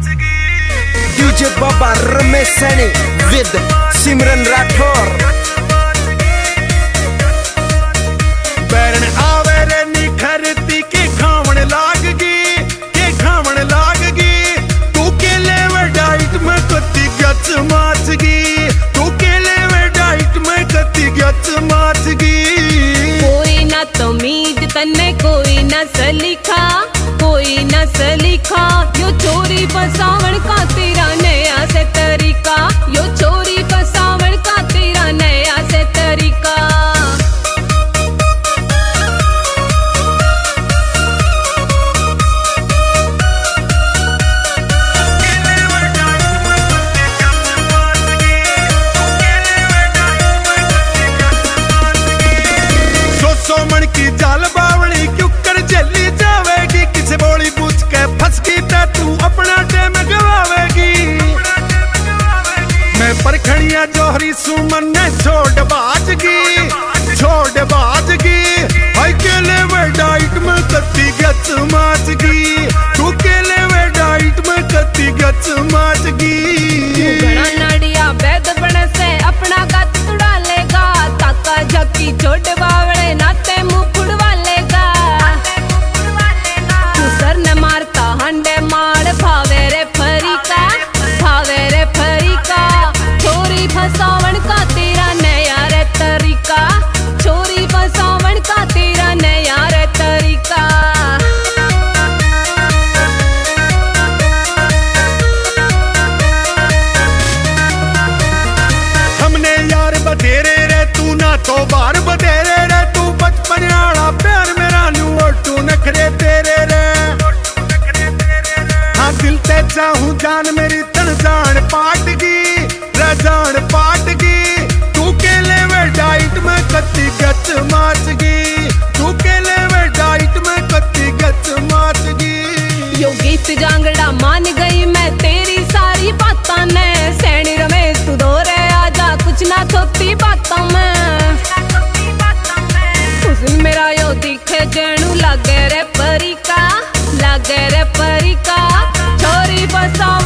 DJ Baba Ramesh Sani with Simran Rathor. बैरन आवे रे निखरती के खावण लागगी, के खावण लागगी। तू केले वे डाइट में कती गच माचगी, तू केले वे डाइट में कती गच माचगी। कोई ना तमीज तन्ने कोई ना सलीखा, कोई ना सलीखा। यो चोरी फसावण का तेरा नया से तरीका, यो चोरी फसावण का तेरा नया से तरीका। सोमन की जाल बावली क्यों कर जली जावेगी, किसे बोली पूछ के फंस गई तू अपना टेम गवावेगी। मैं परखड़िया जोहरी सुमन ने छोड़ बाजगी, छोड़ बाजगी। हाय केले वे डाइट में कती गच माचगी, तू केले वे डाइट में कती गच माचगी। घड़ा नाड़िया वैद बन से अपना गत तुड़ा लेगा, ताका झकी छोड़ बावड़े नाते मुंह फुड़वा लेगा। तू सर न मारता हंडे मार भावे रे फरीका, भावे रे फरीका। चोरी फसावण का तेरा नया रे तरीका, चोरी फसावण का तेरा नया रे तरीका। हमने यार बतेरे रे तू ना तो बार बतेरे रे, तू बचपन आला प्यार मेरा नू और तू नखरे तेरे रे। हाँ दिल ते चाहूं जान मेरी तन जान पाटगी, जान पाटगी। तू केले वे डाइट में कती गच माचगी, तू केले वे डाइट में कती गच माचगी। यो गीत जांगड़ा मान गई मैं तेरी सारी बातों ने, सैनी रमेश तू दोरे आजा कुछ ना थोती बातों में। हुस्न मेरा यो दिखे जेणू लागे रे परी का, लागे रे परी का। छोरी फसाव